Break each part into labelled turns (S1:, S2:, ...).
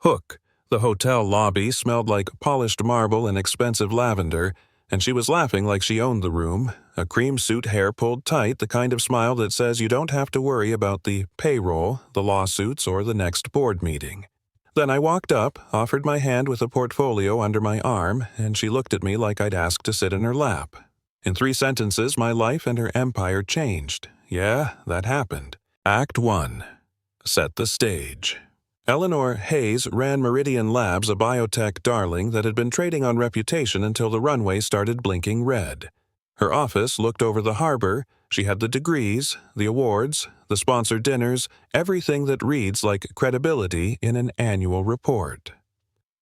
S1: Hook. The hotel lobby smelled like polished marble and expensive lavender, and she was laughing like she owned the room, a cream suit hair pulled tight, the kind of smile that says you don't have to worry about the payroll, the lawsuits, or the next board meeting. Then I walked up, offered my hand with a portfolio under my arm, and she looked at me like I'd asked to sit in her lap. In 3 sentences, my life and her empire changed. Yeah, that happened. Act 1. Set the stage. Eleanor Hayes ran Meridian Labs, a biotech darling that had been trading on reputation until the runway started blinking red. Her office looked over the harbor. She had the degrees, the awards, the sponsored dinners, everything that reads like credibility in an annual report.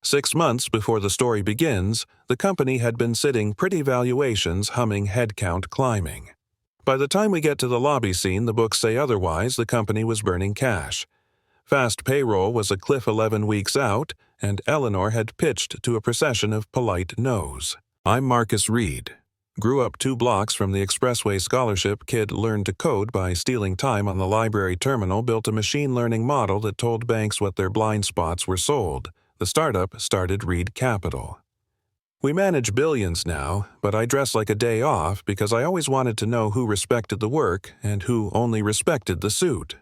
S1: 6 months before the story begins, the company had been sitting pretty valuations, humming headcount climbing. By the time we get to the lobby scene, the books say otherwise. The company was burning cash. Fast payroll was a cliff 11 weeks out, and Eleanor had pitched to a procession of polite no's. I'm Marcus Reed. Grew up 2 blocks from the Expressway Scholarship. Kid learned to code by stealing time on the library terminal, built a machine learning model that told banks what their blind spots were sold. The startup started Reed Capital. We manage billions now, but I dress like a day off because I always wanted to know who respected the work and who only respected the suit.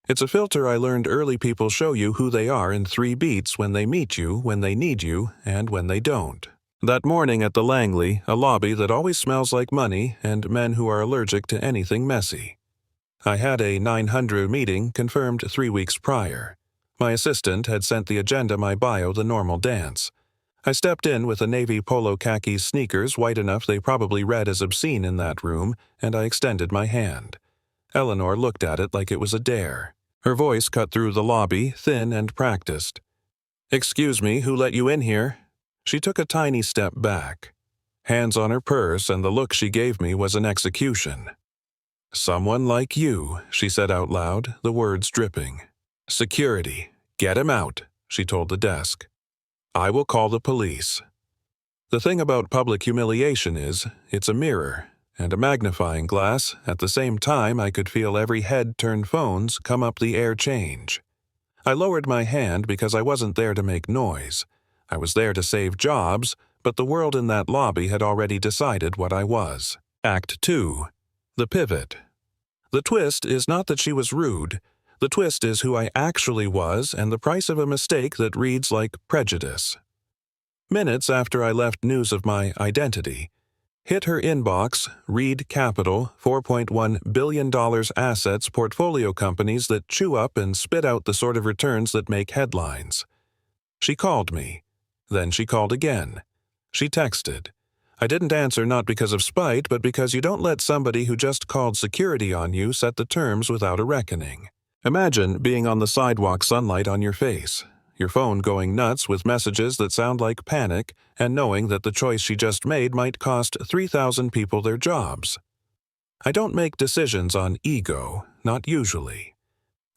S1: It's a filter I learned early. People show you who they are in 3 beats: when they meet you, when they need you, and when they don't. That morning at the Langley, a lobby that always smells like money and men who are allergic to anything messy. I had a 900 meeting confirmed 3 weeks prior. My assistant had sent the agenda, my bio, the normal dance. I stepped in with a navy polo khaki sneakers, white enough they probably read as obscene in that room, and I extended my hand. Eleanor looked at it like it was a dare. Her voice cut through the lobby, thin and practiced. "Excuse me, who let you in here?" She took a tiny step back. Hands on her purse, and the look she gave me was an execution. "Someone like you," she said out loud, the words dripping. "Security. Get him out," she told the desk. "I will call the police." The thing about public humiliation is, it's a mirror and a magnifying glass. At the same time, I could feel every head turn, phones come up, the air change. I lowered my hand because I wasn't there to make noise. I was there to save jobs, but the world in that lobby had already decided what I was. Act 2. The pivot. The twist is not that she was rude. The twist is who I actually was, and the price of a mistake that reads like prejudice. Minutes after I left news of my identity, hit her inbox, Reed Capital, $4.1 billion assets, portfolio companies that chew up and spit out the sort of returns that make headlines. She called me. Then she called again. She texted. I didn't answer, not because of spite, but because you don't let somebody who just called security on you set the terms without a reckoning. Imagine being on the sidewalk, sunlight on your face, your phone going nuts with messages that sound like panic, and knowing that the choice she just made might cost 3,000 people their jobs. I don't make decisions on ego, not usually.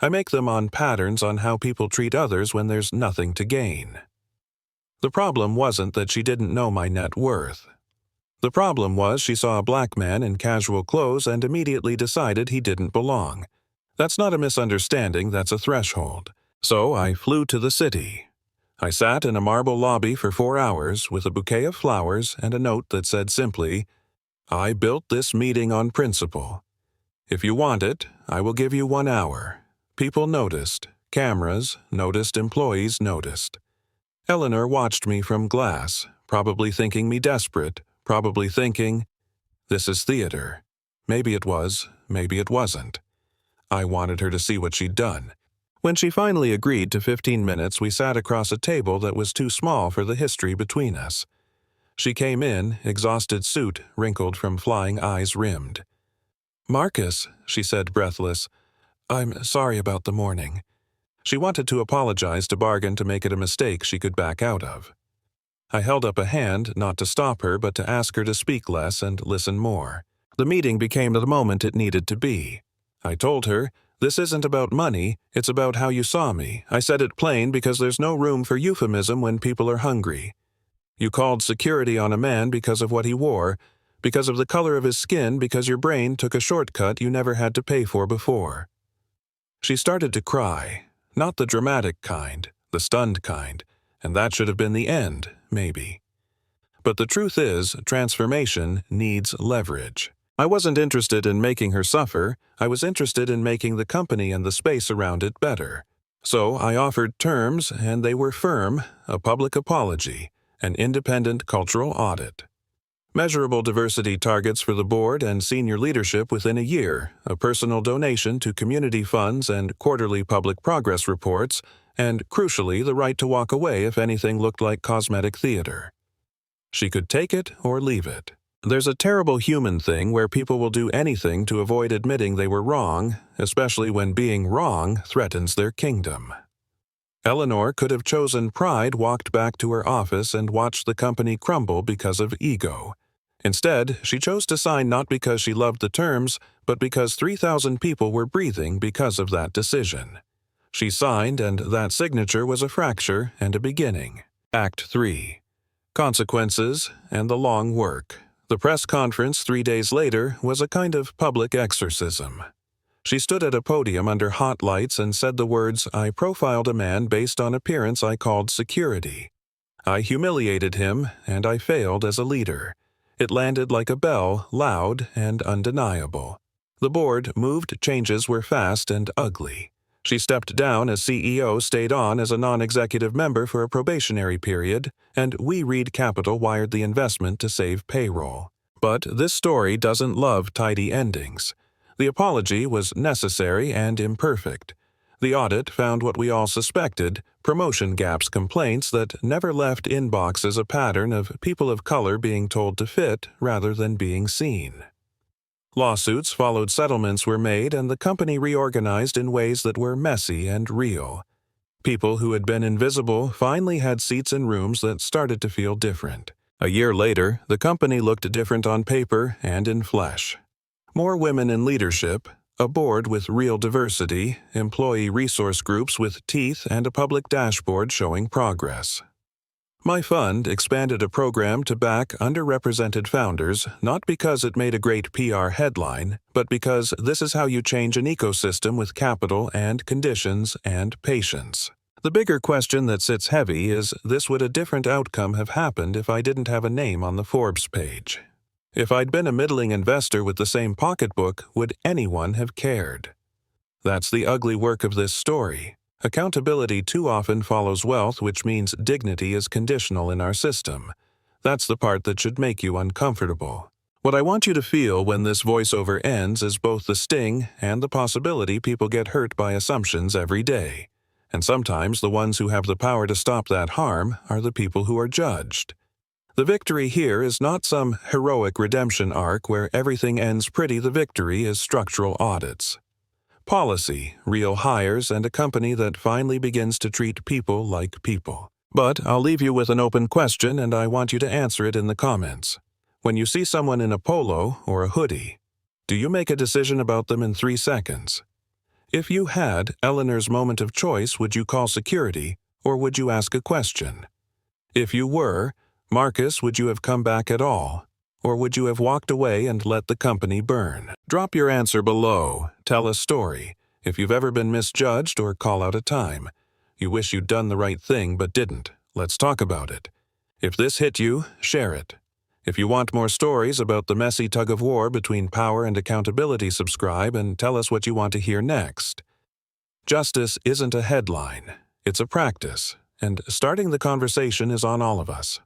S1: I make them on patterns on how people treat others when there's nothing to gain. The problem wasn't that she didn't know my net worth. The problem was she saw a black man in casual clothes and immediately decided he didn't belong. That's not a misunderstanding, that's a threshold. So I flew to the city. I sat in a marble lobby for 4 hours with a bouquet of flowers and a note that said simply, "I built this meeting on principle. If you want it, I will give you 1 hour." People noticed. Cameras noticed. Employees noticed. Eleanor watched me from glass, probably thinking me desperate, probably thinking, this is theater. Maybe it was, maybe it wasn't. I wanted her to see what she'd done. When she finally agreed to 15 minutes, we sat across a table that was too small for the history between us. She came in, exhausted, suit wrinkled from flying, eyes rimmed. "Marcus," she said, breathless, "I'm sorry about the morning." She wanted to apologize, to bargain, to make it a mistake she could back out of. I held up a hand, not to stop her, but to ask her to speak less and listen more. The meeting became the moment it needed to be. I told her, "This isn't about money, it's about how you saw me." I said it plain because there's no room for euphemism when people are hungry. You called security on a man because of what he wore, because of the color of his skin, because your brain took a shortcut you never had to pay for before. She started to cry, not the dramatic kind, the stunned kind, and that should have been the end, maybe. But the truth is, transformation needs leverage. I wasn't interested in making her suffer, I was interested in making the company and the space around it better. So I offered terms, and they were firm: a public apology, an independent cultural audit, measurable diversity targets for the board and senior leadership within a year, a personal donation to community funds and quarterly public progress reports, and, crucially, the right to walk away if anything looked like cosmetic theater. She could take it or leave it. There's a terrible human thing where people will do anything to avoid admitting they were wrong, especially when being wrong threatens their kingdom. Eleanor could have chosen pride, walked back to her office, and watched the company crumble because of ego. Instead, she chose to sign not because she loved the terms, but because 3,000 people were breathing because of that decision. She signed, and that signature was a fracture and a beginning. Act 3. Consequences and the long work. The press conference 3 days later was a kind of public exorcism. She stood at a podium under hot lights and said the words, "I profiled a man based on appearance I called security. I humiliated him, and I failed as a leader." It landed like a bell, loud and undeniable. The board moved, changes were fast and ugly. She stepped down as CEO, stayed on as a non-executive member for a probationary period, and We Read Capital wired the investment to save payroll. But this story doesn't love tidy endings. The apology was necessary and imperfect. The audit found what we all suspected: promotion gaps complaints that never left inboxes a pattern of people of color being told to fit rather than being seen. Lawsuits followed, settlements were made, and the company reorganized in ways that were messy and real. People who had been invisible finally had seats in rooms that started to feel different. A year later, the company looked different on paper and in flesh. More women in leadership, a board with real diversity, employee resource groups with teeth, and a public dashboard showing progress. My fund expanded a program to back underrepresented founders, not because it made a great PR headline, but because this is how you change an ecosystem with capital and conditions and patience. The bigger question that sits heavy is, would a different outcome have happened if I didn't have a name on the Forbes page? If I'd been a middling investor with the same pocketbook, would anyone have cared? That's the ugly work of this story. Accountability too often follows wealth, which means dignity is conditional in our system. That's the part that should make you uncomfortable. What I want you to feel when this voiceover ends is both the sting and the possibility people get hurt by assumptions every day. And sometimes the ones who have the power to stop that harm are the people who are judged. The victory here is not some heroic redemption arc where everything ends pretty. The victory is structural audits. Policy, real hires, and a company that finally begins to treat people like people. But I'll leave you with an open question, and I want you to answer it in the comments. When you see someone in a polo or a hoodie, do you make a decision about them in 3 seconds? If you had Eleanor's moment of choice, would you call security, or would you ask a question? If you were Marcus, would you have come back at all? Or would you have walked away and let the company burn? Drop your answer below. Tell a story. If you've ever been misjudged, or call out a time. You wish you'd done the right thing but didn't. Let's talk about it. If this hit you, share it. If you want more stories about the messy tug-of-war between power and accountability, subscribe and tell us what you want to hear next. Justice isn't a headline. It's a practice, and starting the conversation is on all of us.